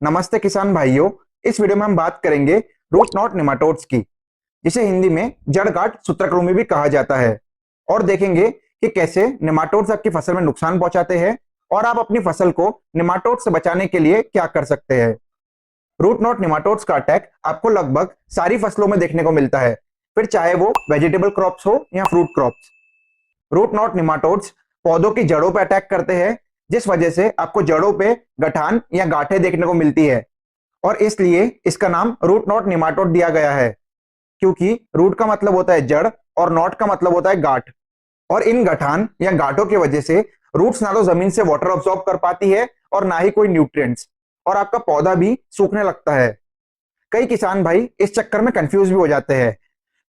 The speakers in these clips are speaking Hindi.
नमस्ते किसान भाइयों। इस वीडियो में हम बात करेंगे रूट नॉट नेमाटोड्स की, जिसे हिंदी में जड़ गांठ सूत्रकृमि भी कहा जाता है। और देखेंगे कि कैसे नेमाटोड्स आपकी फसल में नुकसान पहुंचाते हैं और आप अपनी फसल को नेमाटोड से बचाने के लिए क्या कर सकते हैं। रूट नॉट नेमाटोड्स का अटैक आपको लगभग सारी फसलों में देखने को मिलता है, फिर चाहे वो वेजिटेबल क्रॉप्स हो या fruit crops. Root knot nematodes पौधों की जड़ों पर अटैक करते हैं, जिस वजह से आपको जड़ों पे गठान या गांठें देखने को मिलती है, और इसलिए इसका नाम रूट नॉट नेमाटोड दिया गया है, क्योंकि रूट का मतलब होता है जड़ और नॉट का मतलब होता है गांठ। और इन गठान या गांठों की वजह से रूट्स ना तो जमीन से वाटर अब्सॉर्ब कर पाती है और ना ही कोई न्यूट्रिएंट्स, और आपका पौधा भी सूखने लगता है। कई किसान भाई इस चक्कर में कंफ्यूज भी हो जाते हैं।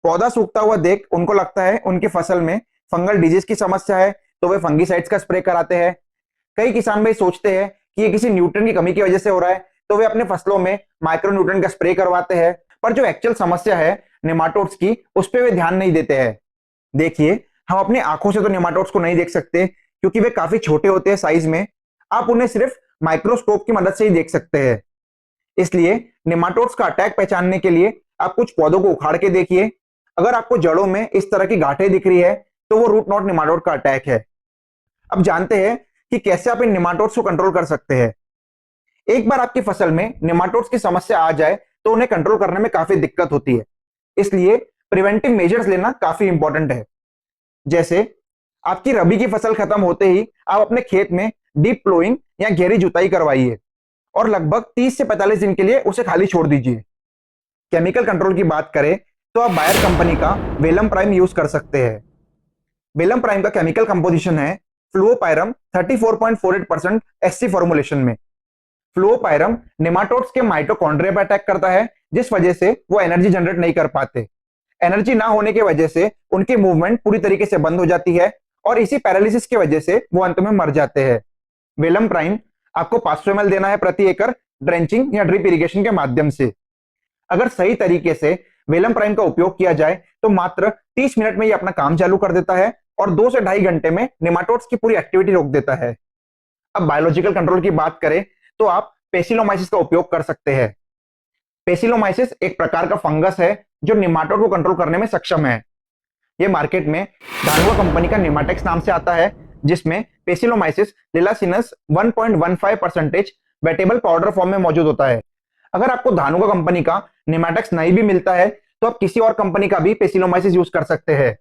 पौधा सूखता हुआ देख उनको लगता है उनकी फसल में फंगल डिजीज की समस्या है, तो वे फंगीसाइड्स का स्प्रे कराते हैं। कई किसान भाई सोचते हैं कि ये किसी न्यूट्रिएंट की कमी की वजह से हो रहा है, तो वे अपने फसलों में माइक्रो न्यूट्रिएंट का स्प्रे करवाते हैं। पर जो एक्चुअल समस्या है नेमाटोड्स की, उस पर वे ध्यान नहीं देते हैं। देखिए, हम अपनी आंखों से तो नेमाटोड्स को नहीं देख सकते, क्योंकि वे काफी छोटे होते हैं साइज में। आप उन्हें सिर्फ माइक्रोस्कोप की मदद से ही देख सकते हैं। इसलिए नेमाटोड्स का अटैक पहचानने के लिए आप कुछ पौधों को उखाड़ के देखिए। अगर आपको जड़ों में इस तरह की गांठें दिख रही है, तो वो रूट नॉट नेमाटोड का अटैक है। अब जानते हैं कि कैसे आप इन नेमाटोड्स को कंट्रोल कर सकते हैं। एक बार आपकी फसल में नेमाटोड्स की समस्या आ जाए तो उन्हें कंट्रोल करने में काफी दिक्कत होती है। इसलिए प्रिवेंटिव मेजर्स लेना काफी इंपॉर्टेंट है। जैसे आपकी रबी की फसल खत्म होते ही आप अपने खेत में डीप प्लोइंग या गहरी जुताई करवाइए और लगभग 30 से 45 दिन के लिए उसे खाली छोड़ दीजिए। केमिकल कंट्रोल की बात करें तो आप बायर कंपनी का वेलम प्राइम यूज कर सकते हैं। वेलम प्राइम का केमिकल कंपोजिशन है फ्लुओपाइरम 34.48% एससी फॉर्मुलेशन में। फ्लुओपाइरम नेमाटोड्स के माइटोकॉन्ड्रिया पर अटैक करता है, जिस वजह से वो एनर्जी जनरेट नहीं कर पाते। एनर्जी ना होने की वजह से उनकी मूवमेंट पूरी तरीके से बंद हो जाती है, और इसी पैरालिसिस की वजह से वो अंत में मर जाते हैं। वेलम प्राइम आपको 500 ml देना है प्रति एकड़, ड्रेंचिंग या ड्रिप इरिगेशन के माध्यम से। अगर सही तरीके से वेलम प्राइम का उपयोग किया जाए तो मात्र 30 मिनट में ये अपना काम चालू कर देता है और 2 से 2.5 घंटे में नेमाटोड्स की पूरी एक्टिविटी रोक देता है। अब बायोलॉजिकल कंट्रोल की बात करें तो आप पेसिलोमाइसिस का उपयोग कर सकते हैं। पेसिलोमाइसिस एक प्रकार का फंगस है जो नेमाटोड को कंट्रोल करने में सक्षम है। यह मार्केट में धानुका कंपनी का नेमाटेक्स नाम से आता है, जिसमें पेसिलोमाइसिस लिलासिनस 1.15% वेटेबल पाउडर फॉर्म में मौजूद होता है। अगर आपको धानुका कंपनी का नेमाटेक्स नहीं भी मिलता है तो आप किसी और कंपनी का भी पेसिलोमाइसिस यूज कर सकते हैं।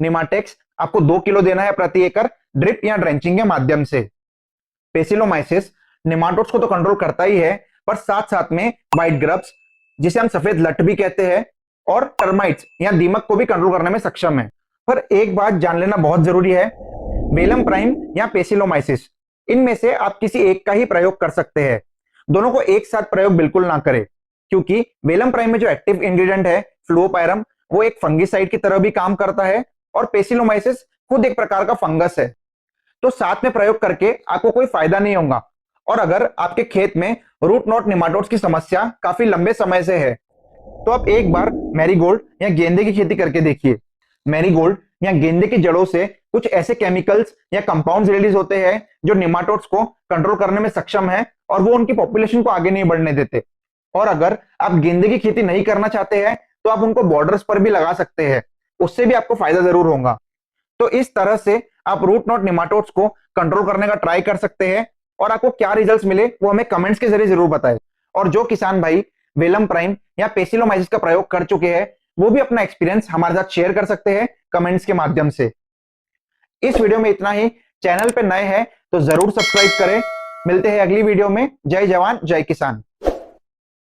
नेमाटेक्स आपको 2 किलो देना है प्रति एकड़, ड्रिप या ड्रेंचिंग के माध्यम से। पेसिलोमाइसिस नेमाटोड्स को तो कंट्रोल करता ही है, पर साथ साथ में व्हाइट ग्रब्स, जिसे हम सफेद लट भी कहते हैं, और टर्माइट्स या दीमक को भी कंट्रोल करने में सक्षम है। पर एक बात जान लेना बहुत जरूरी है, वेलम प्राइम या पेसिलोमाइसिस, इनमें से आप किसी एक का ही प्रयोग कर सकते हैं। दोनों को एक साथ प्रयोग बिल्कुल ना करें, क्योंकि वेलम प्राइम में जो एक्टिव इंग्रेडिएंट है फ्लुओपाइरम, वो एक फंगिसाइड की तरह भी काम करता है, और पेसिलोमाइसिस खुद एक प्रकार का फंगस है। तो साथ में प्रयोग करके आपको कोई फायदा नहीं होगा। और अगर आपके खेत में रूट नॉट नेमाटोड्स की समस्या काफी लंबे समय से है, तो आप एक बार मैरीगोल्ड या गेंदे की खेती करके देखिए। मैरीगोल्ड या गेंदे की जड़ों से कुछ ऐसे केमिकल्स या कंपाउंड्स रिलीज होते हैं जो नेमाटोड्स को कंट्रोल करने में सक्षम है, और वो उनकी पॉपुलेशन को आगे नहीं बढ़ने देते। और अगर आप गेंदे की खेती नहीं करना चाहते हैं तो आप उनको बॉर्डर्स पर भी लगा सकते हैं, उससे भी आपको फायदा जरूर होगा। तो इस तरह से आप रूट नॉट नेमाटोड्स को कंट्रोल करने का ट्राई कर सकते हैं, और आपको क्या रिजल्ट्स मिले वो हमें कमेंट्स के जरिए जरूर बताएं। और जो किसान भाई वेलम प्राइम या पेसिलोमाइसिस का प्रयोग कर चुके हैं, वो भी अपना एक्सपीरियंस हमारे साथ शेयर कर सकते हैं कमेंट्स के माध्यम से। इस वीडियो में इतना ही। चैनल पे नए हैं तो जरूर सब्सक्राइब करें। मिलते हैं अगली वीडियो में। जय जवान जय किसान।